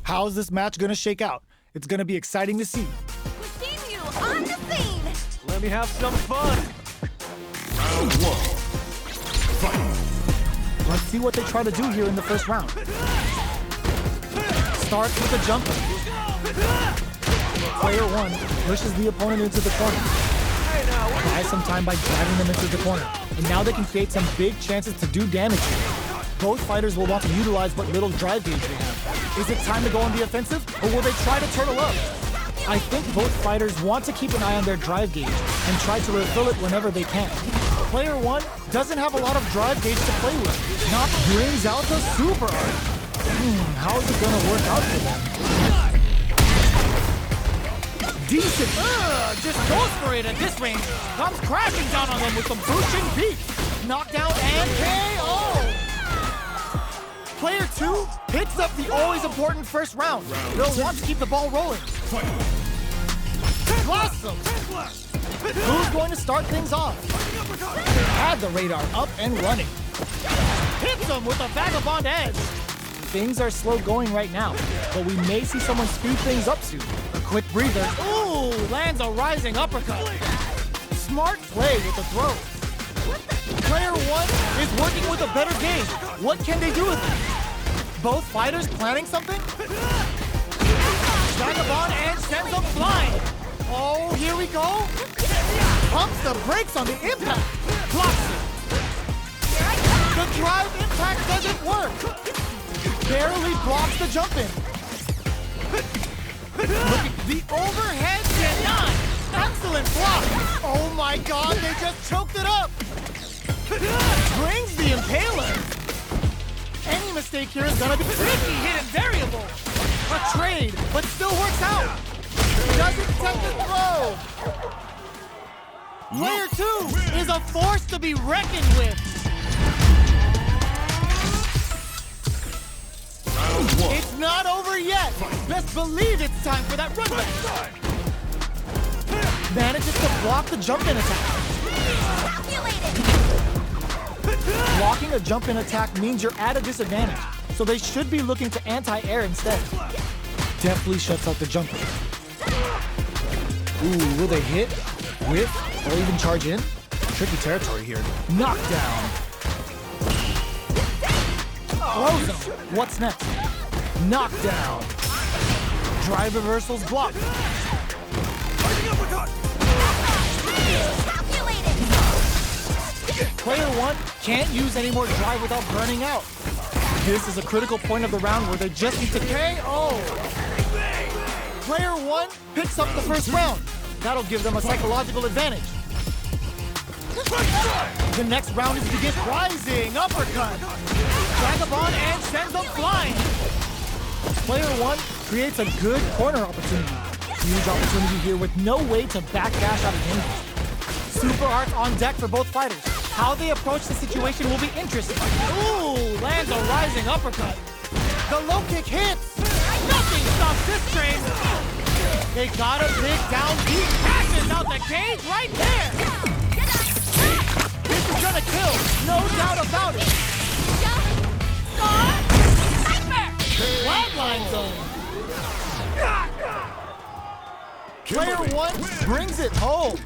How's this match gonna shake out? It's gonna be exciting to see. We see you on the scene! Let me have some fun! Round one. Fight! Let's see what they try to do here in the first round. Starts with a jumper. Player one pushes the opponent into the corner. Buys some time by driving them into the corner. And now they can create some big chances to do damage here. Both fighters will want to utilize what little drive gauge they have. Is it time to go on the offensive, or will they try to turtle up? I think both fighters want to keep an eye on their drive gauge and try to refill it whenever they can. Player one doesn't have a lot of drive gauge to play with. Knock brings out the super art. How's it gonna work out for them? Decent. Just goes for it at this range. Comes crashing down on them with some pushing beat. Knockdown and KO! Player two picks up the always important first round. They'll want to keep the ball rolling. Blossom! Who's going to start things off? Had the radar up and running. Hits him with a vagabond edge. Things are slow going right now, but we may see someone speed things up soon. A quick breather. Ooh, lands a rising uppercut. Smart play with the throw. Player one is working with a better game. What can they do with it? Both fighters planning something? Vagabond edge sends them flying. Oh, here we go. Pumps the brakes on the impact. Blocks it. The drive impact doesn't work. Barely blocks the jump in. The overhead denied. Excellent block. Oh my God, they just choked it up. Brings the impaler. Any mistake here is gonna be Tricky hidden variable. a trade, but still works out. Doesn't take the throw. Player two is a force to be reckoned with. Round one. It's not over yet. Best believe it's time for that run back. Manages to block the jump-in attack. Blocking a jump-in attack means you're at a disadvantage, so they should be looking to anti-air instead. Deftly shuts out the jumper. Ooh, will they hit, whip, or even charge in? Tricky territory here. Knockdown. Throws him. What's next? Knockdown. Drive reversals blocked. Player one can't use any more drive without burning out. This is a critical point of the round where they just need to KO. Player one picks up the first round. That'll give them a psychological advantage. The next round is begin. Rising uppercut. Vagabond edge sends them flying. Player one creates a good corner opportunity. Huge opportunity here with no way to backdash out of danger. Super art on deck for both fighters. How they approach the situation will be interesting. Ooh, lands a rising uppercut. The low kick hits. Nothing stops this train. They got a big down deep. Passes out the cage right there. This is gonna kill, no doubt about it. Flatline zone. Player one brings it home.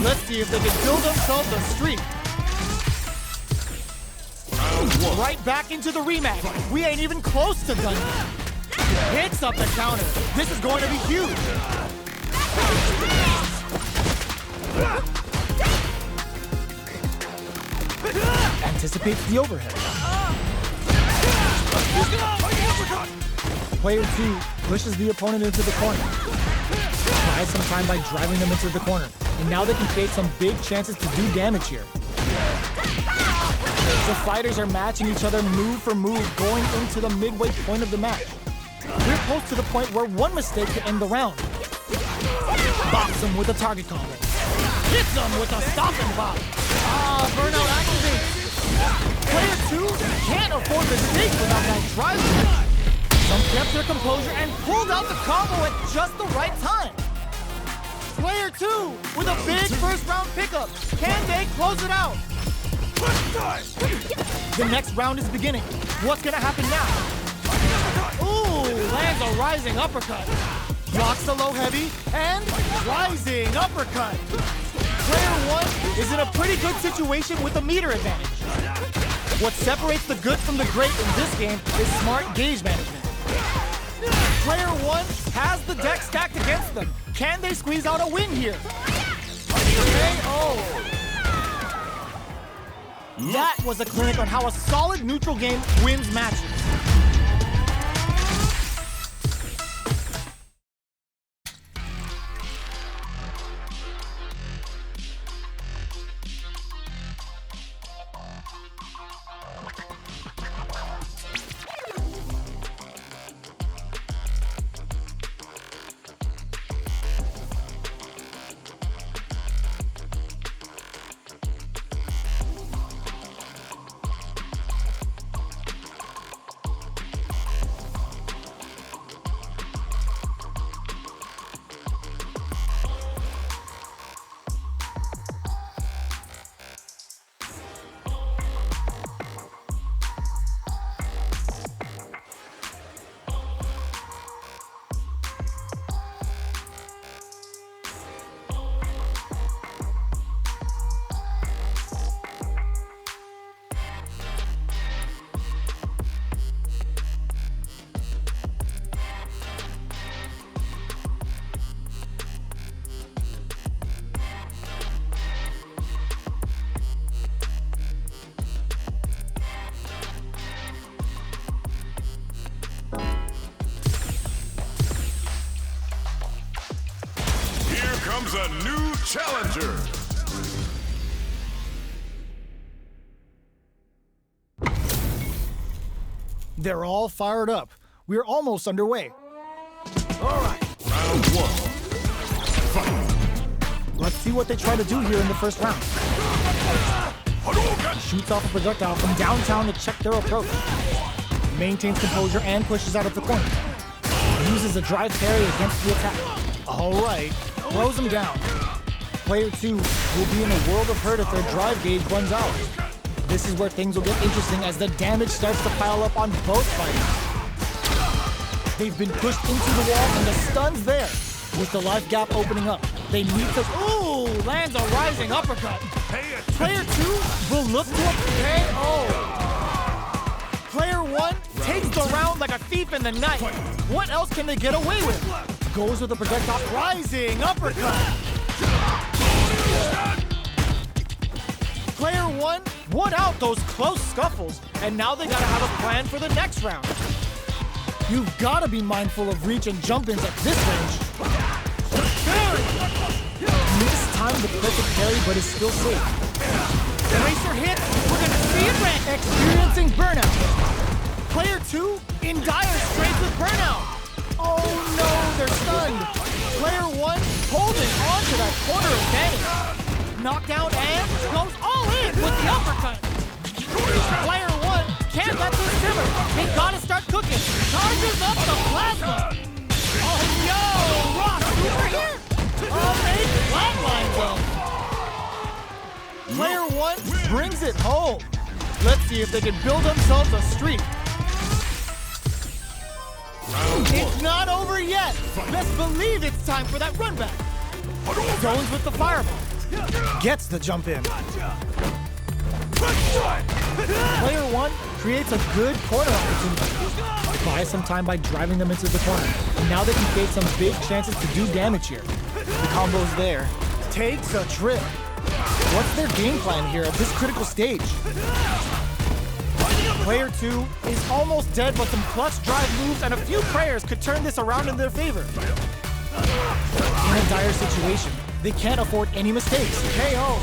Let's see if they can build themselves a streak. Right back into the rematch. We ain't even close to done yet. Hits up the counter. This is going to be huge. Anticipates the overhead. Player two pushes the opponent into the corner. Buys some time by driving them into the corner. And now they can create some big chances to do damage here. The fighters are matching each other move for move going into the midway point of the match. We're close to the point where one mistake could end the round. Box him with a target combo. Hits him with a stop and pop. Burnout activates. Player two can't afford the mistake without that drive. Some kept their composure and pulled out the combo at just the right time. Player two with a big first round pickup. Can they close it out? The next round is beginning. What's gonna happen now? Ooh, lands a a rising uppercut. Blocks the low heavy and rising uppercut. Player 1 is in a pretty good situation with a meter advantage. What separates the good from the great in this game is smart gauge management. Player 1 has the deck stacked against them. Can they squeeze out a win here? KO. That was a clinic on how a solid neutral game wins matches. Comes a new challenger. They're all fired up. We're almost underway. All right. Round 1. Fight. Let's see what they try to do here in the first round. Shoots off a projectile from downtown to check their approach. Maintains composure and pushes out of the corner. Uses a drive parry against the attack. All right. Throws him down. Player 2 will be in a world of hurt if their drive gauge runs out. This is where things will get interesting as the damage starts to pile up on both fighters. They've been pushed into the wall and the stun's there. With the life gap opening up, they need to... Ooh, lands a rising uppercut. Player 2 will look to a KO. Player 1 takes the round like a thief in the night. What else can they get away with? Goes with a projectile rising uppercut. Player 1 won out those close scuffles, and now they gotta have a plan for the next round. You've gotta be mindful of reach and jump-ins at this range. Missed time the perfect parry, but is still safe. Racer hit, we're gonna see it red. Experiencing burnout. Player 2 in dire straits with burnout. Oh no, they're stunned. Player 1 holding on to that corner advantage. Knockdown and goes all in with the uppercut. Player 1 can't let this simmer. They gotta start cooking. Charges up the plasma. Oh yo, Rock over here. They flatline them. Player 1 brings it home. Let's see if they can build themselves a streak. It's not over yet. Let's believe it's time for that run back. Zones with the fireball. Gets the jump in. Player 1 creates a good corner opportunity. Buys some time by driving them into the corner. And now they can create some big chances to do damage here. The combo's there. Takes a trip. What's their game plan here at this critical stage? Player 2 is almost dead, but some clutch drive moves and a few prayers could turn this around in their favor. In a dire situation, they can't afford any mistakes. KO.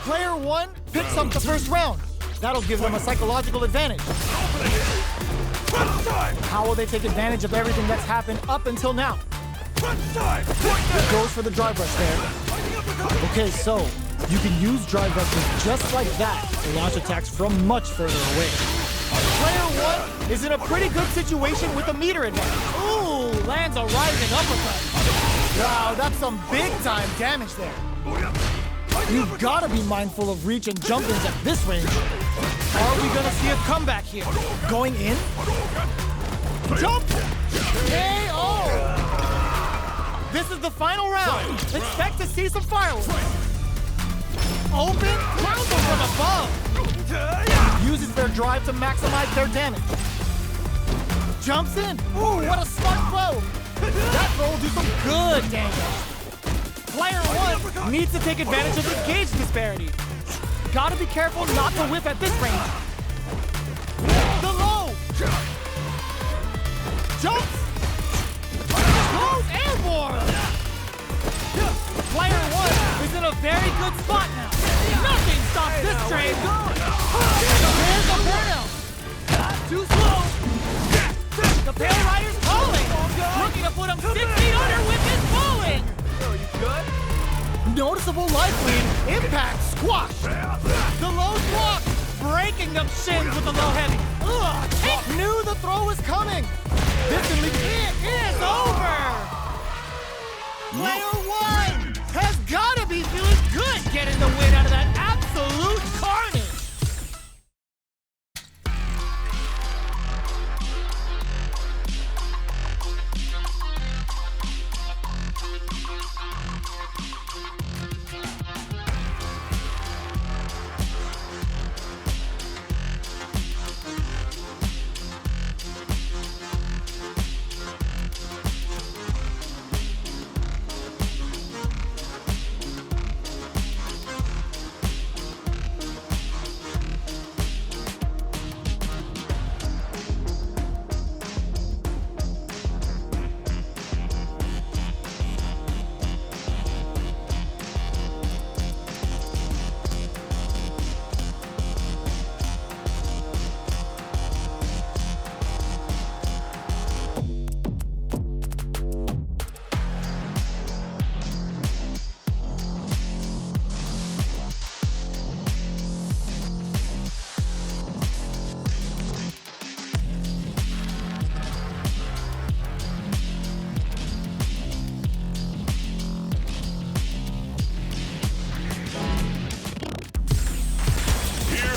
Player 1 picks up the first round. That'll give them a psychological advantage. How will they take advantage of everything that's happened up until now? Goes for the drive rush there. Okay, so you can use drive rushes just like that to launch attacks from much further away. Player 1 is in a pretty good situation with a meter advantage. Ooh, lands a rising uppercut. Wow, that's some big-time damage there. You've got to be mindful of reach and jump-ins at this range. Are we going to see a comeback here? Going in? Jump! KO! This is the final round. Expect to see some fireworks. Open, ground them from above. Uses their drive to maximize their damage. Jumps in. Ooh, what a smart throw. That throw will do some good damage. Player 1 needs to take advantage of the gauge disparity. Gotta be careful not to whiff at this range. The low. Jumps. Goes airborne. Player 1 is in a very good spot now. Nothing stops this train. There's a burnout. Too slow. The Pale Rider's falling. Looking to put him 6 feet under with his falling. You good? Noticeable life lead. Impact squash. The low block. Breaking them shins with the low heavy. Ugh, knew the throw was coming. This can lead. It is over. Player 1 has got to be feeling good getting the win out of that absolute carnage.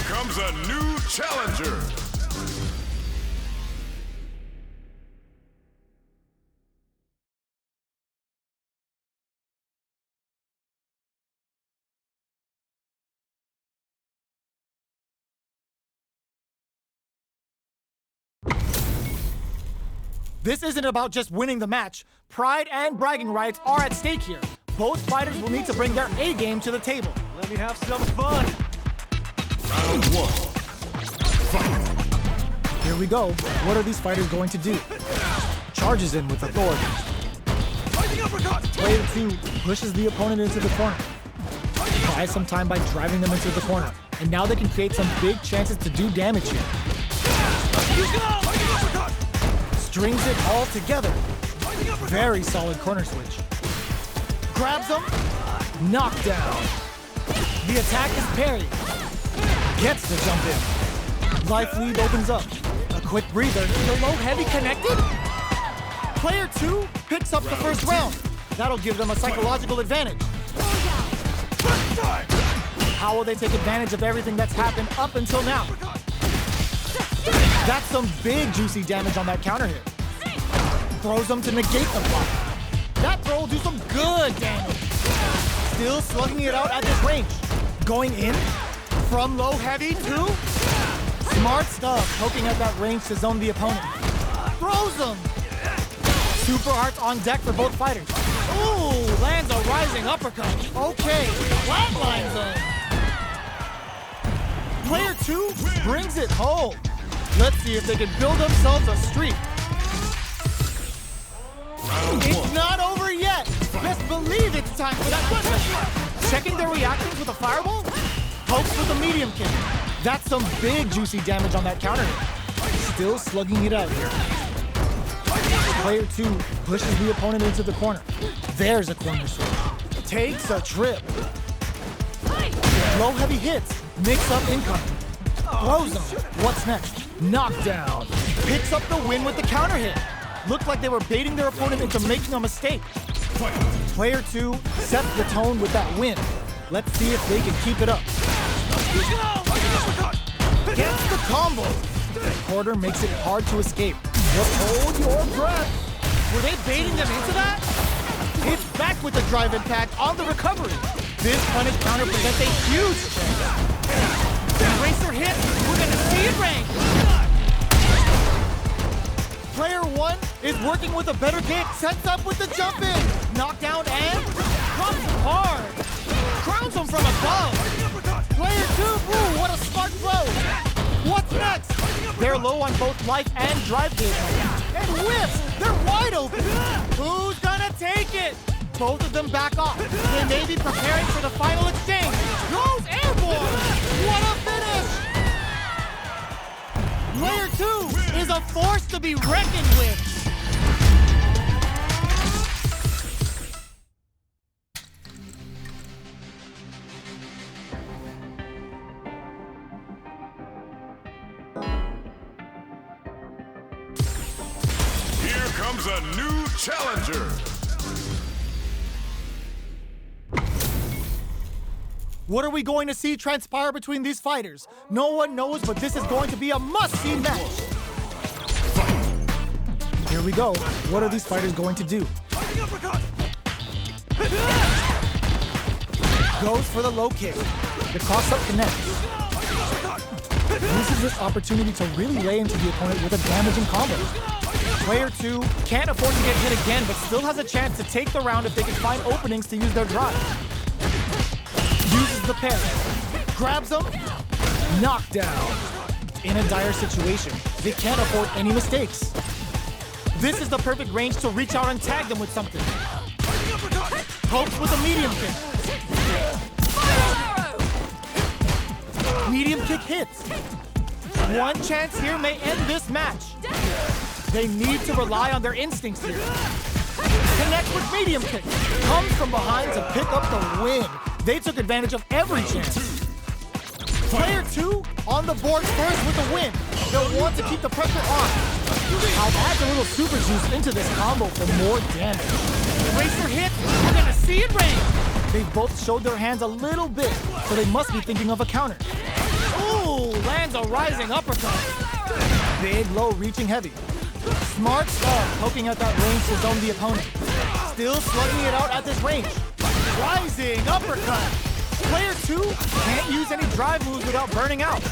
Comes a new challenger. This isn't about just winning the match. Pride and bragging rights are at stake here. Both fighters will need to bring their A game to the table. Let me have some fun. Round 1. Fight. Here we go. What are these fighters going to do? Charges in with authority. Player 2 pushes the opponent into the corner. Buys some time by driving them into the corner. And now they can create some big chances to do damage here. Strings it all together. Very solid corner switch. Grabs him. Knockdown. The attack is parried. Gets the jump in. Life lead opens up. A quick breather. The low heavy connected? Player 2 picks up the first round. That'll give them a psychological advantage. How will they take advantage of everything that's happened up until now? That's some big juicy damage on that counter hit. Throws them to negate the block. That throw will do some good damage. Still slugging it out at this range. Going in from low heavy too. Smart stuff, poking at that range to zone the opponent. Throws them. Super hearts on deck for both fighters. Ooh, lands a rising uppercut. Okay, flatlines them. Player 2 brings it home. Let's see if they can build themselves a streak. It's not over yet. Best believe it's time for that weapon. Checking their reactions with a fireball. Pokes with a medium kick. That's some big juicy damage on that counter hit. Still slugging it out here. Player 2 pushes the opponent into the corner. There's a corner switch. Takes a trip. Low heavy hits. Mix up incoming. Throws them. What's next? Knockdown. Picks up the win with the counter hit. Looked like they were baiting their opponent into making a mistake. Player 2 sets the tone with that win. Let's see if they can keep it up. Gets the combo. The quarter makes it hard to escape. Just hold your breath. Were they baiting them into that? It's back with the drive impact on the recovery. This punish counter presents a huge chance. Racer hit. We're gonna see it rain. Player 1 is working with a better kick. Sets up with the jump in. Knockdown and Comes hard. Crowns him from above. Player 2, ooh, what a smart throw. What's next? They're low on both life and drive gauge. And whips, they're wide open. Who's gonna take it? Both of them back off. They may be preparing for the final exchange. Goes airborne. What a finish! Player 2 is a force to be reckoned with. Here comes a new challenger. What are we going to see transpire between these fighters? No one knows, but this is going to be a must-see match. Here we go. What are these fighters going to do? Goes for the low kick. The cross-up connects. Uses this opportunity to really lay into the opponent with a damaging combo. Player 2 can't afford to get hit again, but still has a chance to take the round if they can find openings to use their drive. Uses the parry, grabs them, knockdown. In a dire situation, they can't afford any mistakes. This is the perfect range to reach out and tag them with something. Hopes with a medium kick. Medium kick hits. One chance here may end this match. They need to rely on their instincts here. Connect with medium kick. Comes from behind to pick up the win. They took advantage of every chance. Player 2 on the board first with a win. They'll want to keep the pressure on. I'll add a little super juice into this combo for more damage. Racer hit. We're gonna see it rain. They've both showed their hands a little bit, so they must be thinking of a counter. Ooh, lands a rising uppercut. Big, low, reaching heavy. Smart start, poking at that range to zone the opponent. Still slugging it out at this range. Rising uppercut. Player 2 can't use any drive moves without burning out.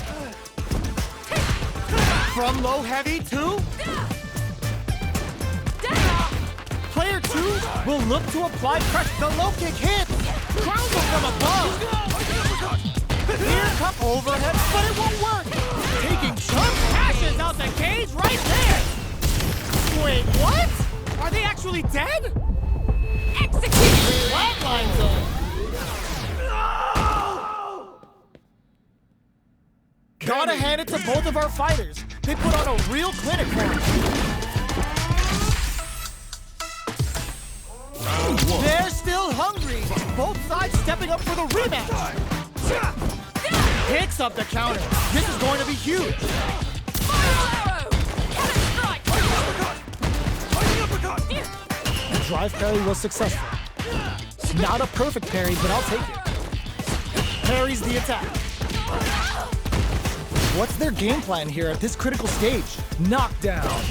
From low heavy to... Player 2 will look to apply pressure. The low kick hits. Crowns him from above. Here comes overhead, but it won't work. Taking chunks. Pashes out the cage right there. Wait, what? Are they actually dead? Execute! Flatline zone. Gotta hand it to both of our fighters. They put on a real clinic for us. They're still hungry. Both sides stepping up for the rematch. Picks up the counter. This is going to be huge. The drive parry was successful. Not a perfect parry, but I'll take it. Parries the attack. What's their game plan here at this critical stage? Knockdown.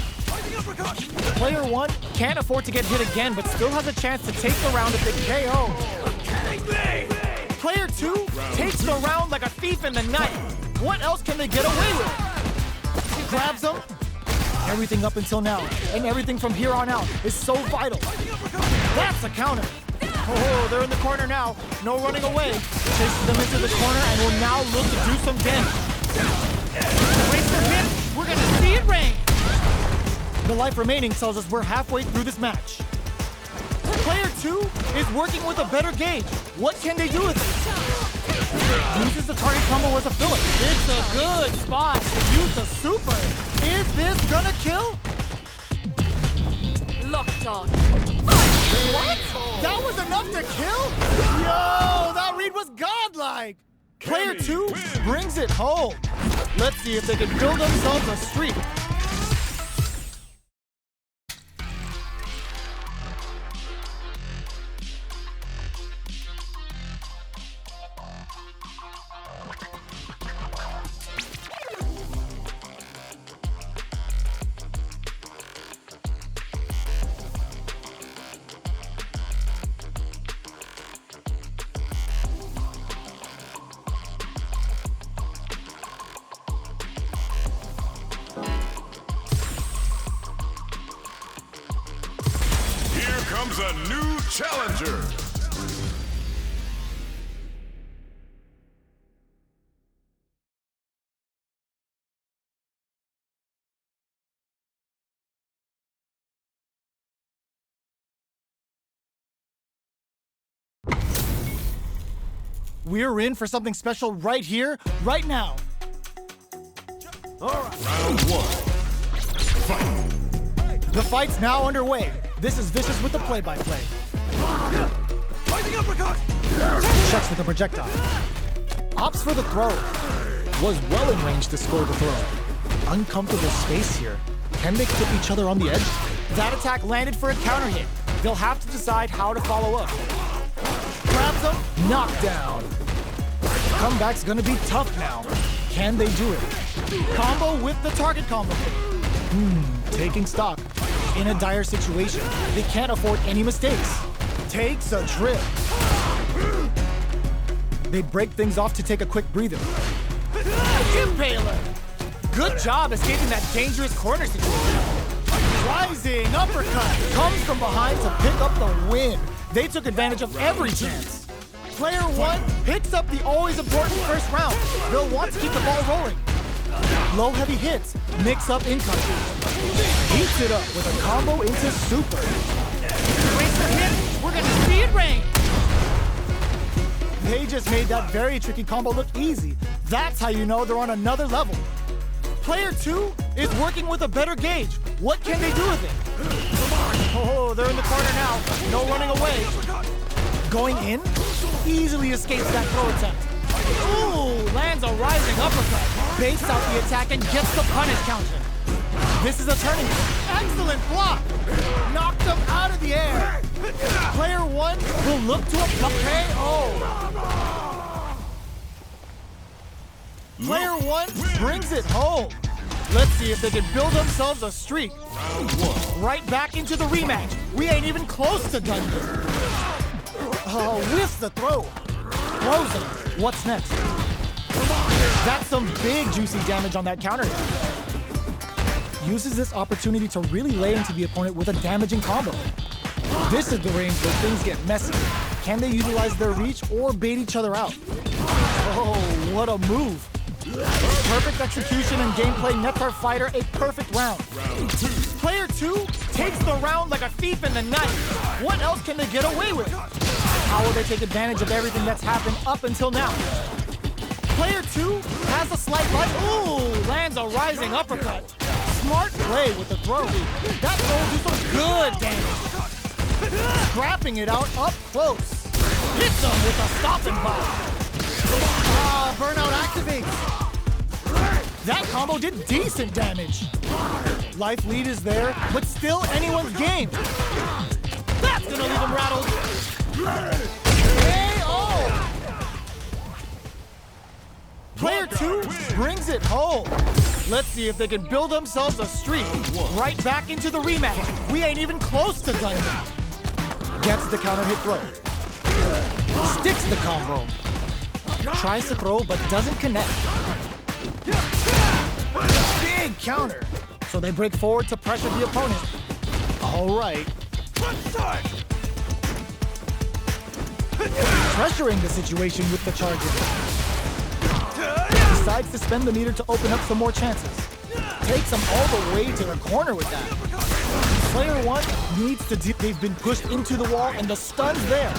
Player 1 can't afford to get hit again, but still has a chance to take the round if they KO. Player 2 takes the round like a thief in the night. What else can they get away with? Grabs them. Everything up until now, and everything from here on out is so vital. That's a counter. Oh, they're in the corner now. No running away. Chases them into the corner and will now look to do some damage. Racer hit. We're gonna see it rain. The life remaining tells us we're halfway through this match. Player 2 is working with a better gauge. What can they do with it? Uses the target combo as a filler. It's a good spot to use the super. Is this gonna kill? Locked on. What? That was enough to kill? Yo, that read was godlike. Player 2 brings it home. Let's see if they can build themselves a streak. comes a new challenger. We're in for something special right here, right now. Round one. Fight. The fight's now underway. This is Vicious with the play-by-play. Fighting uppercut! Checks with the projectile. Opts for the throw. Was well in range to score the throw. Uncomfortable space here. Can they clip each other on the edge? That attack landed for a counter hit. They'll have to decide how to follow up. Grabs him, knockdown. Comeback's gonna be tough now. Can they do it? Combo with the target combo. Taking stock. In a dire situation, they can't afford any mistakes. Takes a trip. They break things off to take a quick breather. Impaler! Good job escaping that dangerous corner situation. Rising uppercut comes from behind to pick up the win. They took advantage of every chance. Player one picks up the always important first round. They'll want to keep the ball rolling. Low heavy hits, mix up income. Heats it up with a combo into super. Racer hit, we're gonna see it rain. They just made that very tricky combo look easy. That's how you know they're on another level. Player two is working with a better gauge. What can they do with it? Oh, they're in the corner now. No running away. Going in, easily escapes that throw attempt. Ooh, lands a rising uppercut. Baits out the attack and gets the punish counter. This is a turning point. Excellent block. Knocked him out of the air. Player one will look to a KO. Player one brings it home. Let's see if they can build themselves a streak. Round one. Right back into the rematch. We ain't even close to done yet. Oh, whiffs the throw. Closing. What's next? That's some big juicy damage on that counter. Uses this opportunity to really lay into the opponent with a damaging combo. This is the range where things get messy. Can they utilize their reach or bait each other out? Oh, what a move. Perfect execution and gameplay nets our fighter a perfect round. Player two takes the round like a thief in the night. What else can they get away with? How will they take advantage of everything that's happened up until now? Player two has a slight right. Ooh, lands a rising uppercut. Smart play with the throw. That throw will do some good damage. Scrapping it out up close. Hits him with a stopping block. Burnout activates. That combo did decent damage. Life lead is there, but still anyone's game. That's gonna leave him rattled. KO! Player two brings it home. Let's see if they can build themselves a streak. Right back into the rematch. We ain't even close to done yet. Gets the counter hit throw. Sticks the combo. Tries to throw, but doesn't connect. Big counter. So they break forward to pressure the opponent. All right. Pressuring the situation with the charger. Decides to spend the meter to open up some more chances. Takes them all the way to the corner with that. Player one needs to they've been pushed into the wall and the stun's there.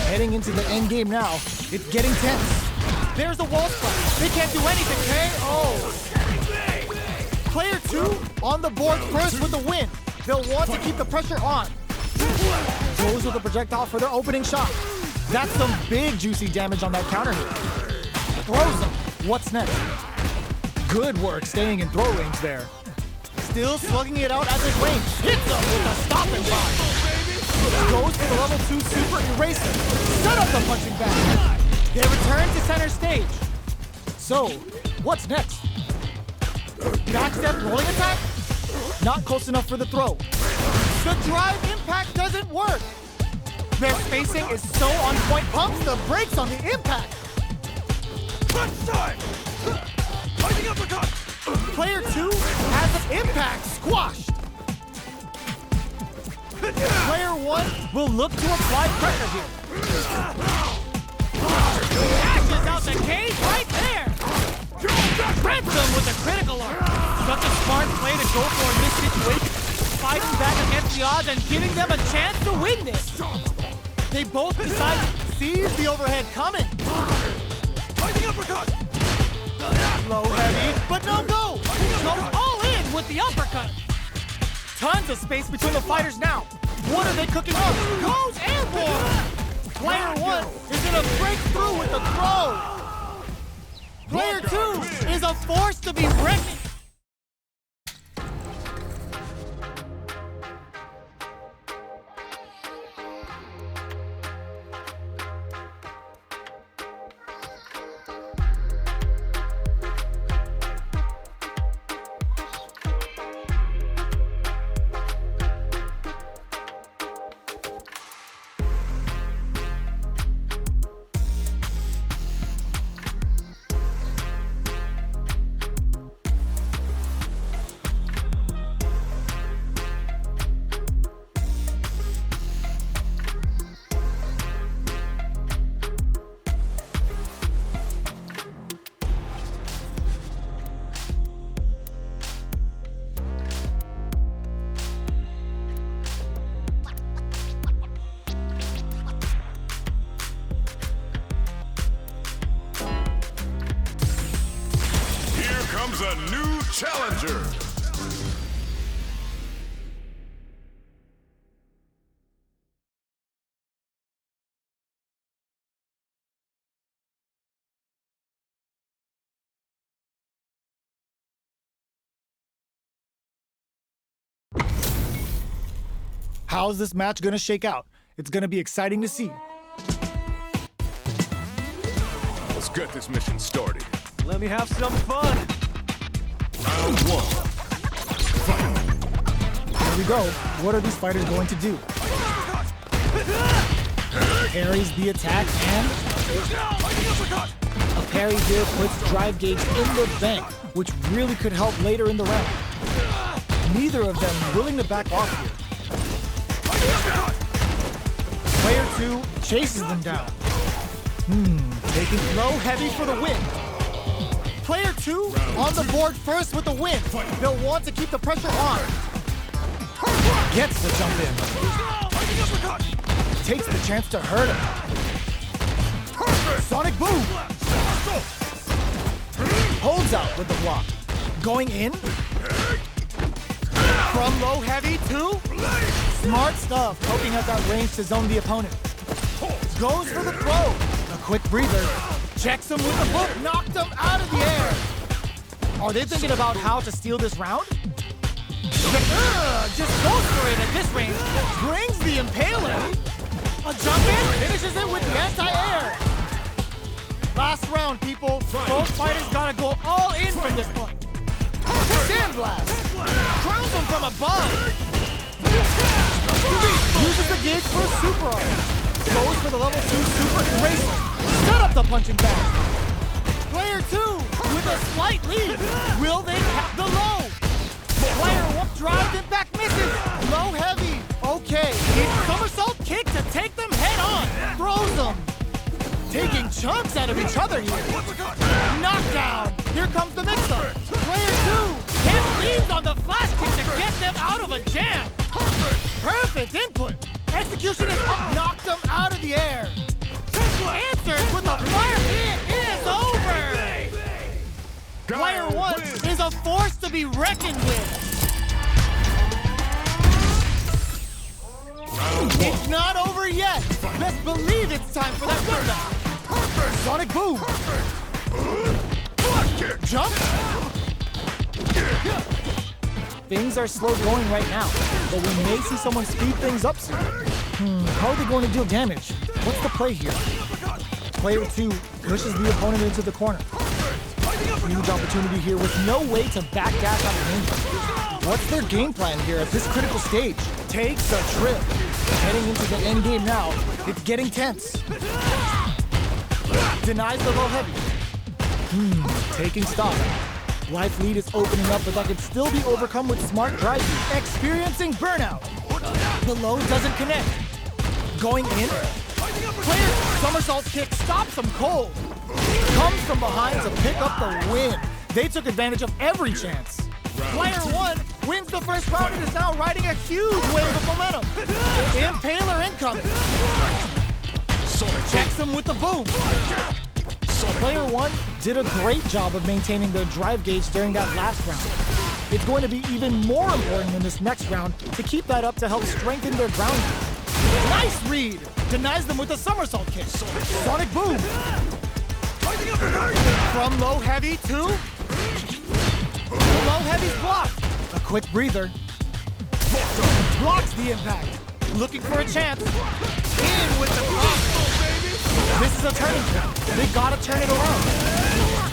Heading into the end game now, it's getting tense. There's a wall spot. They can't do anything, KO. Player two on the board first with the win. They'll want to keep the pressure on. Goes with the projectile for their opening shot. That's some big juicy damage on that counter hit. Throws him. What's next? Good work staying in throw range there. Still slugging it out at this range. Hits him with a stopping block. Goes for the level 2 super eraser. Set up the punching bag. They return to center stage. So, what's next? Backstep rolling attack? Not close enough for the throw. The drive impact doesn't work. Their spacing is so on point. Pumps the brakes on the impact. Player two has an impact squashed. Player 1 will look to apply pressure here. Dashes out the cage right there. Rips them with a critical arm. Such a smart play to go for in this situation. Fighting back against the odds and giving them a chance to win this. They both decide to seize the overhead coming. Fighting uppercut. Low heavy, but no go. Goes all in with the uppercut. Tons of space between the fighters now. What are they cooking up? Goes airborne. Player 1 is gonna break through with the throw. Player 2 is a force to be reckoned. Comes a new challenger. How's this match gonna shake out? It's gonna be exciting to see. Let's get this mission started. Let me have some fun. Round 1. Here we go. What are these fighters going to do? Parries the attack and a parry here puts drive gauge in the bank, which really could help later in the round. Neither of them willing to back off here. Player 2 chases them down. Taking low heavy for the win. Player 2 on the board first with the win. They'll want to keep the pressure on. Gets the jump in. Takes the chance to hurt him. Sonic boom. Holds out with the block. Going in. From low heavy to smart stuff. Poking at that range to zone the opponent. Goes for the throw. A quick breather. Checks him with the hook, knocked him out of the air. Are they thinking about how to steal this round? Just goes for it at this range. Brings the impaler. A jump in, finishes it with the anti-air. Last round, people. Both fighters gotta go all in from this point. Sandblast. Crowns him from above. Uses the gauge for a super arm. Goes for the level 2 super eraser. Set up the punching bag. Player 2 with a slight lead. Will they cap the low? Player 1 drives it back, misses. Low heavy. Okay. Somersault kick to take them head on. Throws them. Taking chunks out of each other here. Knockdown. Here comes the mix-up. Player 2 hit leads on the flash kick to get them out of a jam. Perfect input. Execution is up. Knocked them out of the air. Answers with a fire. It is over. Player 1 is a force to be reckoned with. It's not over yet. Best believe it's time for that comeback. Sonic boom. Jump. Things are slow going right now, but we may see someone speed things up soon. How are they going to deal damage? What's the play here? Player 2 pushes the opponent into the corner. Huge opportunity here with no way to backdash out of danger. What's their game plan here at this critical stage? Takes a trip. Heading into the end game now. It's getting tense. Denies the low heavy. Taking stock. Life lead is opening up, but that can still be overcome with smart driving. Experiencing burnout. The low doesn't connect. Going in. Player's somersault kick stops him cold. Comes from behind to pick up the win. They took advantage of every chance. Player 1 wins the first round and is now riding a huge wave of momentum. Impaler incoming. Checks him with the boom. Player 1 did a great job of maintaining their drive gauge during that last round. It's going to be even more important in this next round to keep that up to help strengthen their ground game. Nice read! Denies them with a somersault kick. Sonic boom! From low heavy to... The low heavy's blocked. A quick breather. Blocks the impact. Looking for a chance. In with the cross. This is a turning point. They gotta turn it around.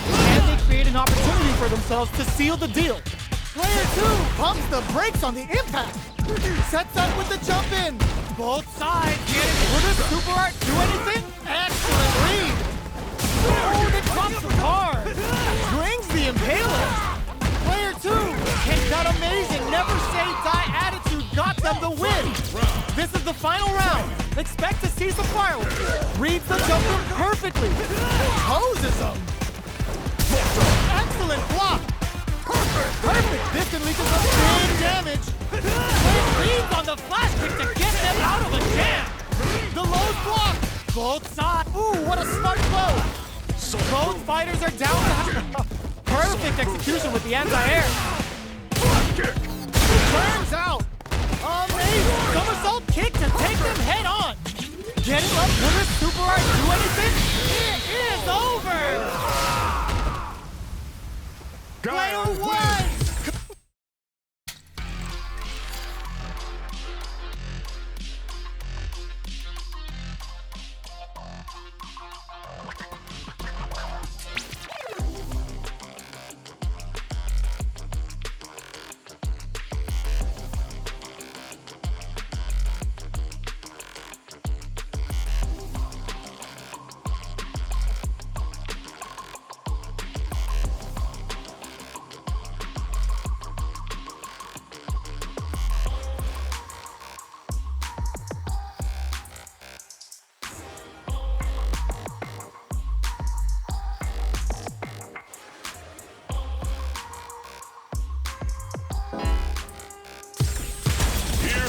And they create an opportunity for themselves to seal the deal. Player 2 pumps the brakes on the impact. Sets up with the jump in. Both sides get it. Will this super art do anything? Excellent read. Oh, they drops the car. Brings the impaler. Player 2 hits that amazing never say die attitude got them the win. This is the final round. Expect to see some fireworks. Reads the jumper perfectly. Hoses them. Excellent block. Perfect. This can lead to some big damage. Reads on the flash kick to get them out of a jam. The low's blocked. Both sides. Ooh, what a smart blow. Both fighters are down. Perfect execution with the anti-air. Turns out. Amazing. Somersault kick to take them head on. Getting up. Will this super art do anything? It is over. Player 1.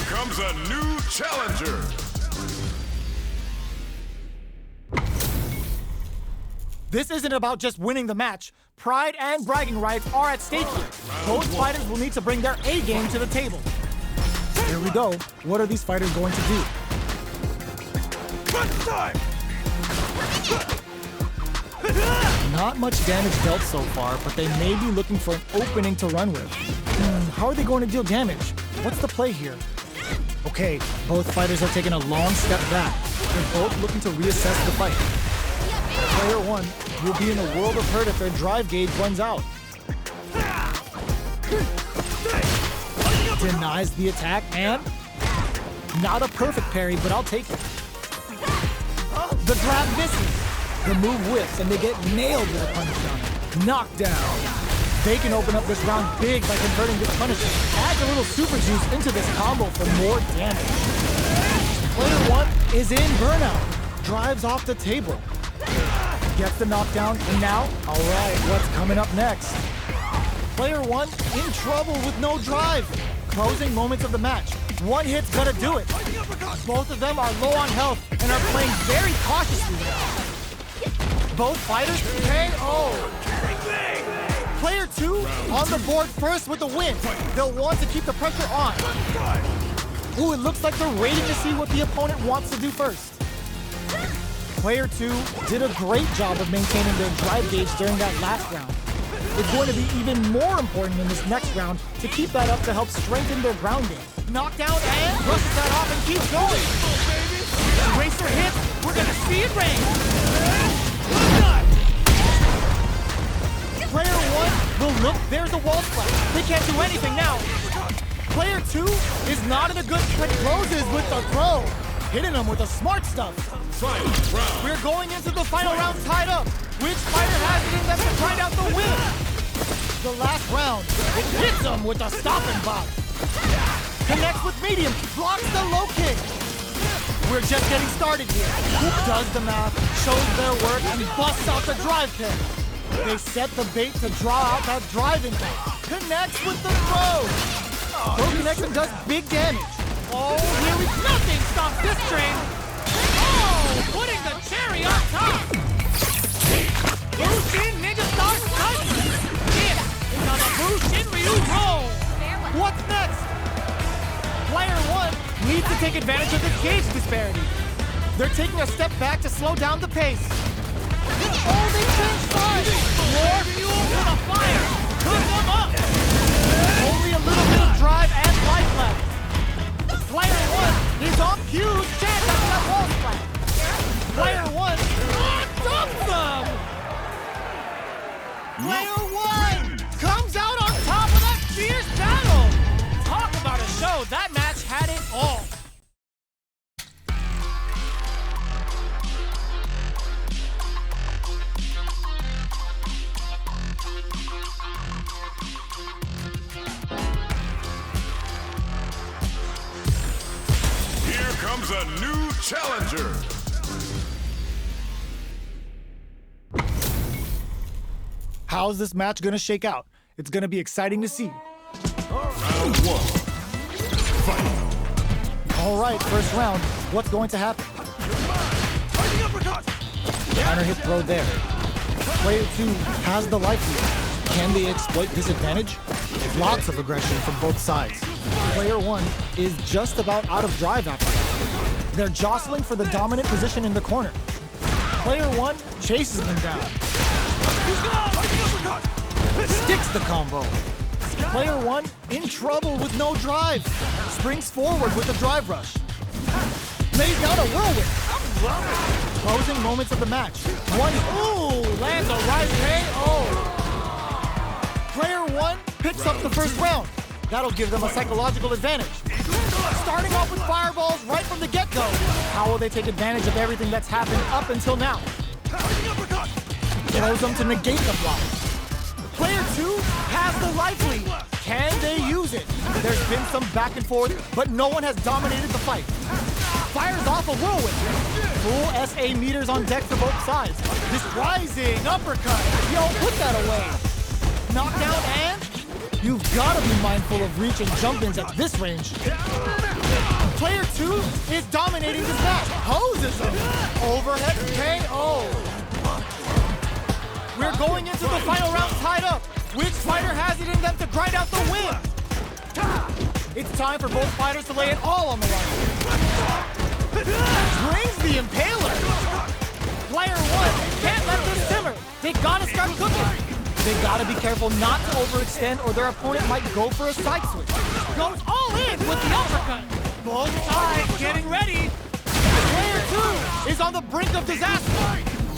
Comes a new challenger. This isn't about just winning the match. Pride and bragging rights are at stake here. Both fighters will need to bring their A game to the table. Here we go. What are these fighters going to do? Not much damage dealt so far, but they may be looking for an opening to run with. How are they going to deal damage? What's the play here? Okay, both fighters are taking a long step back. They're both looking to reassess the fight. Player 1 will be in a world of hurt if their drive gauge runs out. Denies the attack and... Not a perfect parry, but I'll take it. The grab misses. The move whips and they get nailed with a punish on it. Knocked down. They can open up this round big by converting this punishment. Adds a little super juice into this combo for more damage. Player 1 is in burnout. Drives off the table. Gets the knockdown, and now, alright, what's coming up next? Player 1 in trouble with no drive. Closing moments of the match. One hit's gonna do it. Both of them are low on health and are playing very cautiously now. Both fighters KO. Player 2 on the board first with the win. They'll want to keep the pressure on. Ooh, it looks like they're waiting to see what the opponent wants to do first. Player 2 did a great job of maintaining their drive gauge during that last round. It's going to be even more important in this next round to keep that up to help strengthen their ground game. Knockdown and brushes that off and keeps going. Racer hits, we're gonna see it rain. Player 1 will look, there's a wall splash. They can't do anything now. Player 2 is not in a good split, closes with the throw. Hitting them with the smart stuff. We're going into the final round tied up. Which fighter has it in them to find out the win? The last round, it hits them with a stopping bop. Connects with medium, blocks the low kick. We're just getting started here. Hoop does the math, shows their work, and busts out the drive kick. They set the bait to draw out that driving kick. Connects with the throw. Throw connects and does big damage. Oh, here we nothing stops this train. Oh, putting the cherry on top. Bushin Ninja Star Strike. This is on the Bushin Ryu roll. What's next? Player 1 needs to take advantage of this gauge disparity. They're taking a step back to slow down the pace. Oh, they changed sides! More fuel for the fire. Cook them up. Only a little bit of drive and life left. Player 1 is on huge chance after that wall splat. Player 1 Dumps them. Player 1 comes out on top of that fierce battle. Talk about a show. That match had it all. Here comes a new challenger. How's this match gonna shake out? It's gonna be exciting to see. Round 1. Fight. All right, first round. What's going to happen? Counter hit throw there. Player 2 has the life lead. Can they exploit this advantage? Lots of aggression from both sides. Player 1 is just about out of drive after that. They're jostling for the dominant position in the corner. Player 1 chases them down. Sticks the combo. Player 1 in trouble with no drive. Springs forward with a drive rush. Lays down a whirlwind. Closing moments of the match. Ooh, lands a right KO. Player 1 picks up the first round. That'll give them a psychological advantage. Starting off with fireballs right from the get-go. How will they take advantage of everything that's happened up until now? Throws them to negate the block. Player 2 has the life lead. Can they use it? There's been some back and forth, but no one has dominated the fight. Fires off a whirlwind. Full SA meters on deck for both sides. This rising uppercut. Yo, put that away. Knockdown and you've got to be mindful of reach and jump-ins at this range. Player 2 is dominating this match. Hoses him. Overhead KO. We're going into the final round tied up. Which fighter has it in them to grind out the win? It's time for both fighters to lay it all on the line. Brings the Impaler. Player 1 can't let this simmer. They gotta start cooking. They gotta be careful not to overextend or their opponent might go for a side switch. Goes all in with the uppercut. Both sides getting ready. Player 2 is on the brink of disaster.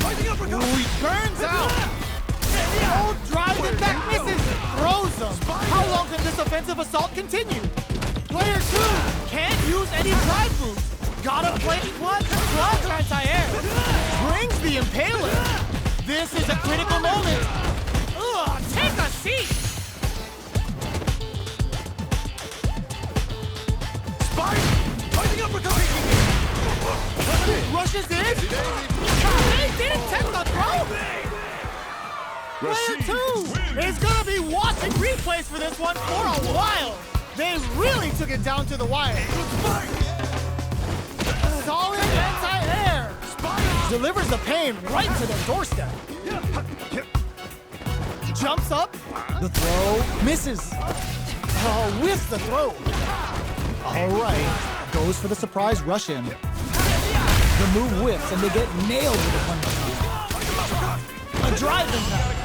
Ooh, he burns out. Oh, drives it back, misses. Throws him. How long can this offensive assault continue? Player 2 can't use any drive moves. Gotta play clutch anti-air. Brings the Impaler. This is a critical moment. Ugh, take a seat. Rushes in. They didn't take the throw. Player 2 is gonna be watching replays for this one for a while. They really took it down to the wire. Solid anti-air. Delivers the pain right to their doorstep. Jumps up. The throw misses. Whiffs the throw. All right. Goes for the surprise rush in. The move whiffs and they get nailed with a punch. A drive impact.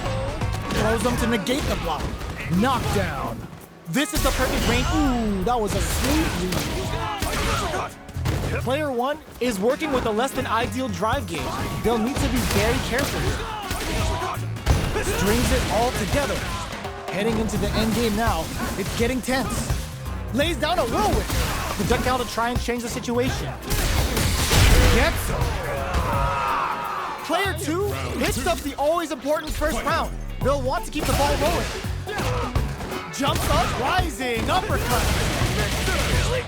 Throws them to negate the block. Knockdown. This is the perfect range. Ooh, that was a sweet lead. Player 1 is working with a less than ideal drive gauge. They'll need to be very careful here. Strings it all together. Heading into the end game now. It's getting tense. Lays down a whirlwind. Projectile to try and change the situation. Gets him. Player 2 picks up the always important first round. They'll want to keep the ball rolling. Jumps up, rising, uppercut. Really?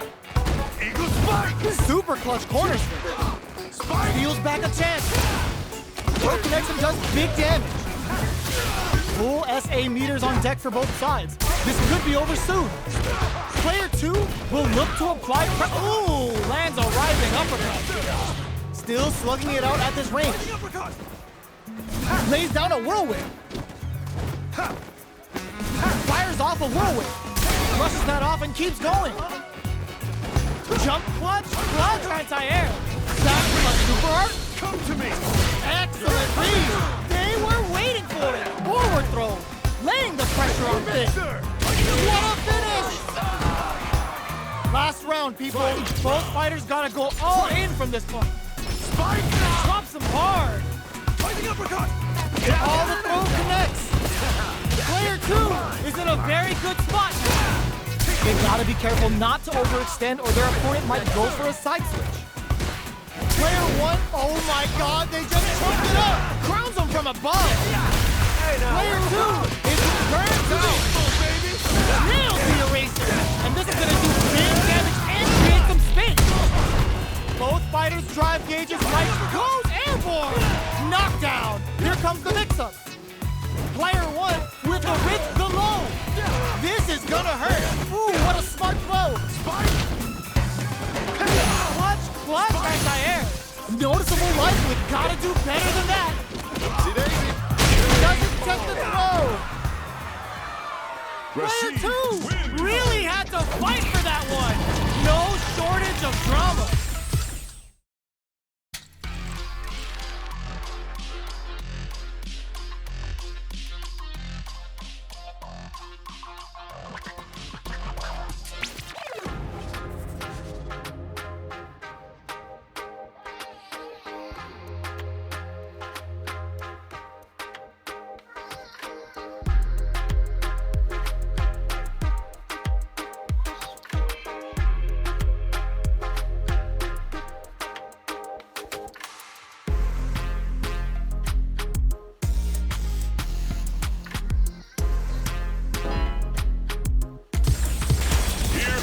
Eagle spike! Super clutch corner switch. Steals back a chance. Throw connects and does big damage. Full SA meters on deck for both sides. This could be over soon. Player 2 will look to apply ooh, lands a rising uppercut. Still slugging it out at this range. Lays down a whirlwind. Fires off a whirlwind. Brushes that off and keeps going. Jump clutch, clutch anti-air. Back from a super art. Come to me! Excellent read. They were waiting for it. Forward throw. Laying the pressure on Finn. What a finish! Last round, people. Both fighters gotta go all in from this point. Spike! Drops them hard. Fighting uppercut! All the throw connects. Player 2 is in a very good spot. They gotta be careful not to overextend or their opponent might go for a side switch. Player 1, oh my god, they just choked it up. Crowns them from above. Player 2 is burns out. Nails the eraser. And this is gonna do big damage and create some space. Both fighters' drive gauges right, goes airborne. Knockdown. Here comes the mix-up. Player 1 with a rich below. This is gonna hurt. Ooh, what a smart blow. Clutch, clutch, anti-air. Noticeable life, we gotta do better than that. Doesn't check the throw. Player 2 really had to fight for that one. No shortage of drama.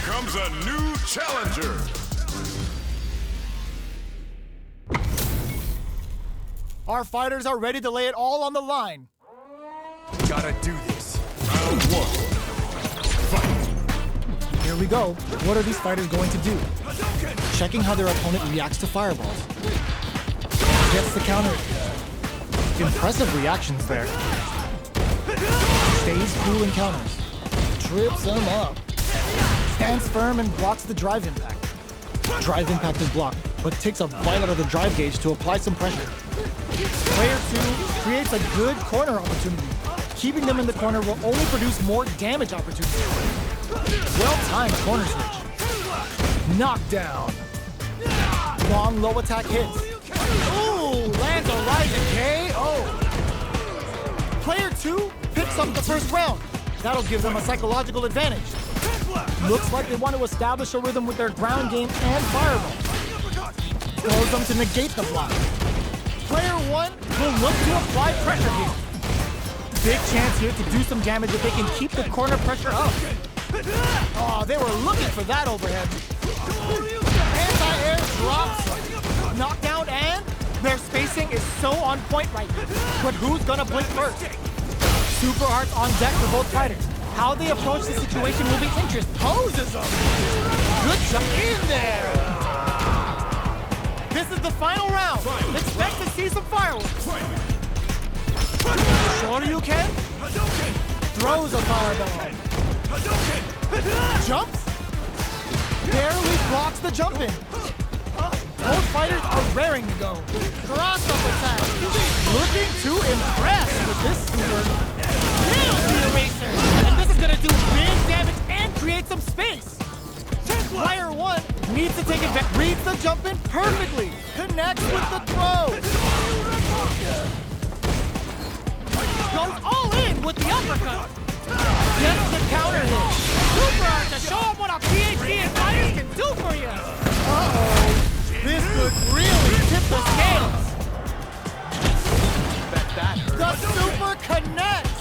Comes a new challenger. Our fighters are ready to lay it all on the line. Gotta do this. Round 1. Fight. Here we go. What are these fighters going to do? Checking how their opponent reacts to fireballs. Gets the counter. Impressive reactions there. Stays cool in counters. Trips them up. Stands firm and blocks the drive impact. Drive impact is blocked, but takes a bite out of the drive gauge to apply some pressure. Player 2 creates a good corner opportunity. Keeping them in the corner will only produce more damage opportunities. Well-timed corner switch. Knockdown. Long low attack hits. Ooh, lands a rising KO. Player 2 picks up the first round. That'll give them a psychological advantage. Looks like they want to establish a rhythm with their ground game and fireball. Throws them to negate the block. Player 1 will look to apply pressure here. Big chance here to do some damage if they can keep the corner pressure up. Oh, they were looking for that overhead. Anti-air drops. Knockdown and their spacing is so on point right now. But who's gonna blink first? Super hearts on deck for both fighters. How they approach the situation will be interesting. Poses them. Good shot in there. This is the final round. Expect to see some fireworks. Shorter you can. Throws a fireball. Jumps. Barely blocks the jump in. Both fighters are raring to go. Cross-up attack. Looking to impress with this super. Nails the eraser. And this is gonna do big damage and create some space. Player 1 needs to take it back. Reads the jump in perfectly. Connects with the throw. Goes all in with the uppercut. Gets the counter hit. Super hard to show them what a PhD in fighters can do for you. Uh-oh. This could really tip the scales. The super connects.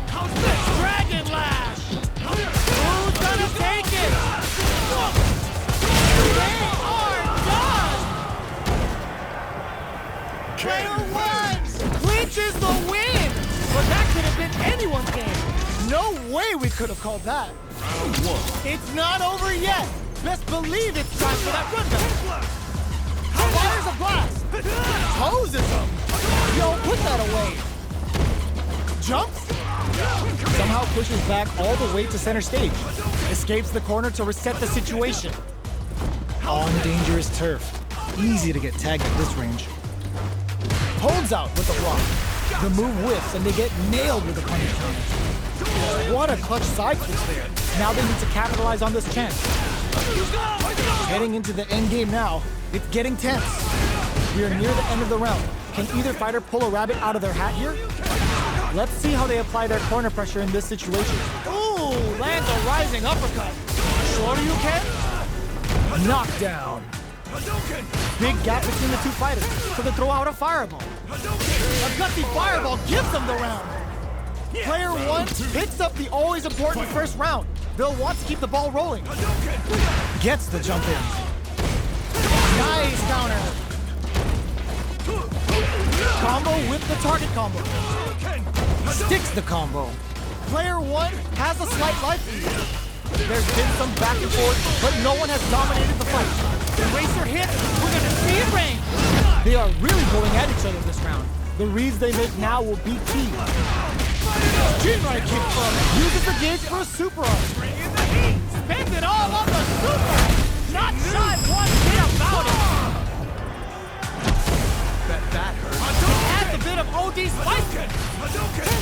How's this? Dragon Lash. Who's gonna take it? could have called that. It's not over yet. Best believe it's time for that run back. Fires a blast. Hoses him. Yo, put that away. Jumps. Somehow pushes back all the way to center stage. Escapes the corner to reset the situation. On dangerous turf. Easy to get tagged at this range. Holds out with the block. The move whiffs and they get nailed with the punish counter. What a clutch side switch there. Now they need to capitalize on this chance. Heading into the end game now. It's getting tense. We are near the end of the round. Can either fighter pull a rabbit out of their hat here? Let's see how they apply their corner pressure in this situation. Ooh, lands a rising uppercut. Sure you can? Knockdown. Big gap between the two fighters, so they throw out a fireball. A gutsy fireball gives them the round. Player one picks up the always important first round. They'll want to keep the ball rolling. Gets the jump in. Nice counter. Combo with the target combo. Sticks the combo. Player one has a slight life lead. There's been some back and forth, but no one has dominated the fight. Eraser hit, we're gonna see it rain. They are really going at each other this round. The reads they make now will be key. Chin-right kick from uses the gauge for a super arm. Spends it all on the super. Not shy one bit about it. That hurt. Adds a bit of OD spice.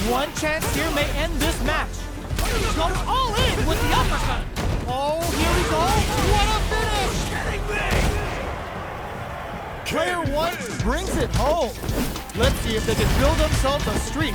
One chance here may end this match. Goes all in with the uppercut. Oh, here we go. What a finish! Player one brings it home. Let's see if they can build themselves a streak.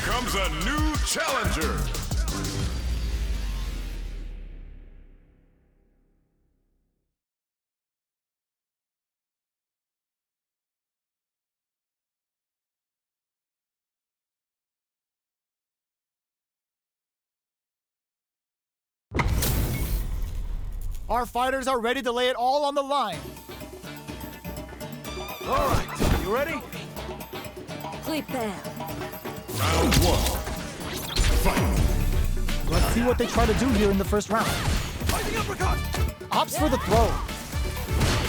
Comes a new challenger. Our fighters are ready to lay it all on the line. All right, you ready? Prepare. Round one. Fight. Let's see what they try to do here in the first round. Fighting uppercut. Opts for the throw.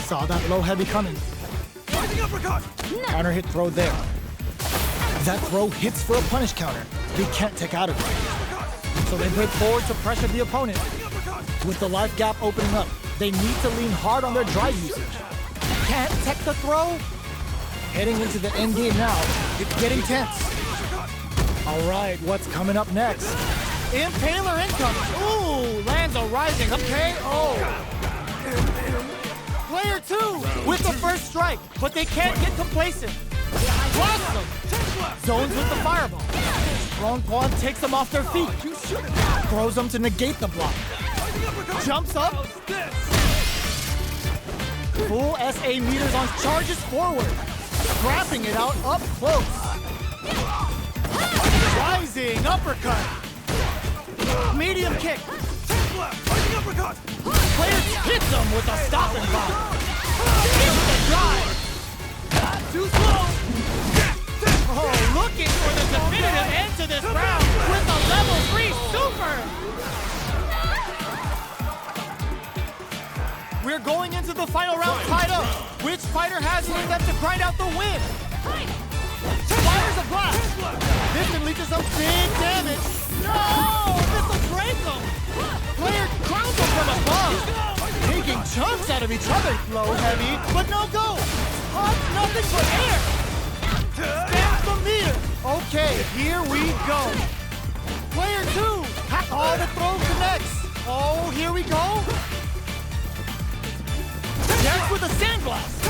Saw that low heavy coming. Fighting uppercut. Counter hit throw there. That throw hits for a punish counter. They can't take out of it. So they break forward to pressure the opponent. With the life gap opening up, they need to lean hard on their drive usage. Can't tech the throw? Heading into the end game now, it's getting tense. All right, what's coming up next? Impaler incoming. Ooh, lands a rising up KO. Player two with the first strike, but they can't get complacent. Blocks them. Zones with the fireball. Strong Quan takes them off their feet. Throws them to negate the block. Jumps up. Full SA meters on charges forward. Scrapping it out up close. Rising uppercut. Medium kick. Player hits him with a stopping block. Hits the drive. Too slow. Oh, looking for the definitive end to this round with a level 3 super. We're going into the final round tied up. Which fighter has it in them to grind out the win? Fires a blast. This can lead to some big damage. No! This will break them. Player crowns them from above. Taking chunks out of each other. Low heavy, but no go. Oh, That's nothing but air! Stand the meter! Okay, here we go. Player 2! Oh, the throw connects! Oh, here we go! Yes, with a sandblast!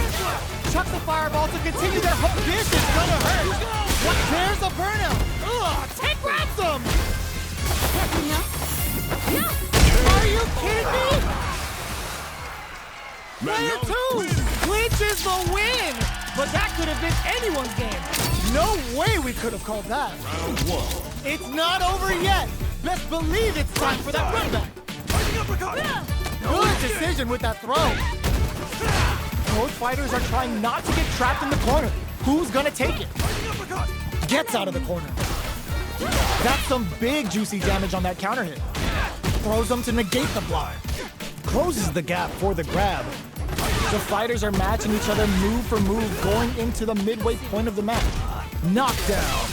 Chuck the fireball to continue their hope. This is gonna hurt! What? There's a burnout! Ugh, Ted grabs them! Are you kidding me? Player 2 clinches the win! But that could have been anyone's game. No way we could have called that. Round 1. It's not over yet. Best believe it's time for that run back. Good decision with that throw. Both fighters are trying not to get trapped in the corner. Who's gonna take it? Gets out of the corner. That's some big juicy damage on that counter hit. Throws them to negate the block. Closes the gap for the grab. The fighters are matching each other move for move going into the midway point of the match. Knockdown.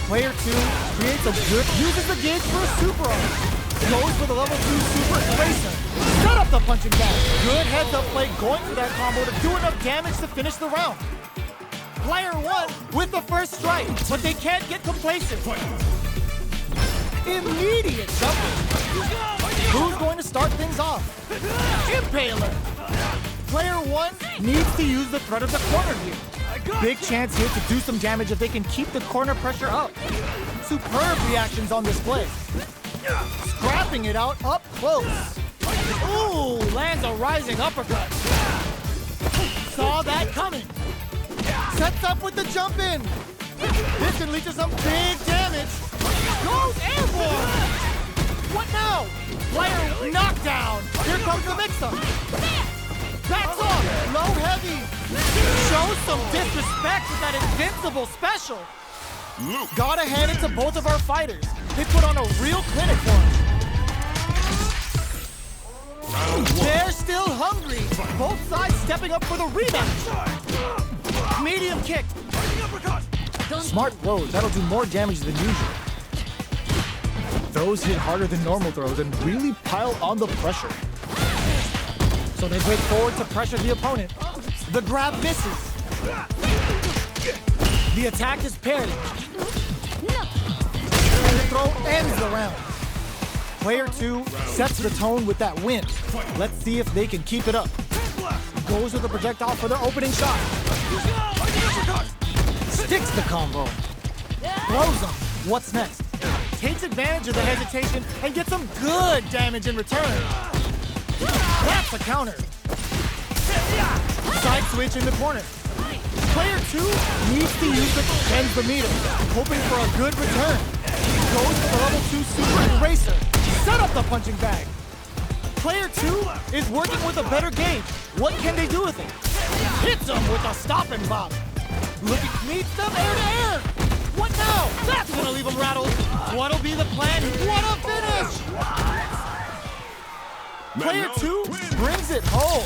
Player 2 creates a good, uses the gauge for a super arm. Goes for the level 2 super eraser. Set up the punching bag. Good heads up play going for that combo to do enough damage to finish the round. Player 1 with the first strike, but they can't get complacent. Immediate jumping. Who's going to start things off? Impaler. Player 1 needs to use the threat of the corner here. Big chance here to do some damage if they can keep the corner pressure up. Superb reactions on display. Scrapping it out up close. Ooh, lands a rising uppercut. Saw that coming. Sets up with the jump in. This can lead to some big damage. Goes airborne. What now? Player knockdown. Here comes the mix-up. Backs off. Low heavy. Shows some disrespect with that invincible special. Luke. Gotta hand it to both of our fighters. They put on a real clinic for him. Round 1. They're still hungry. Both sides stepping up for the rematch. Medium kick. Smart throws, that'll do more damage than usual. Throws hit harder than normal throws and really pile on the pressure. So they break forward to pressure the opponent. The grab misses. The attack is parried. And the throw ends the round. Player 2 sets the tone with that win. Let's see if they can keep it up. Goes with the projectile for their opening shot. Sticks the combo. Throws them. What's next? Takes advantage of the hesitation and gets some good damage in return. That's a counter. Side switch in the corner. Player 2 needs to use the meter, hoping for a good return. Goes for the level 2 super eraser. Set up the punching bag. Player 2 is working with a better gauge. What can they do with it? Hits them with a stop and bop. Looking, meets them air to air. What now? That's gonna leave them rattled. What'll be the plan? What a finish! Player 2 brings it home.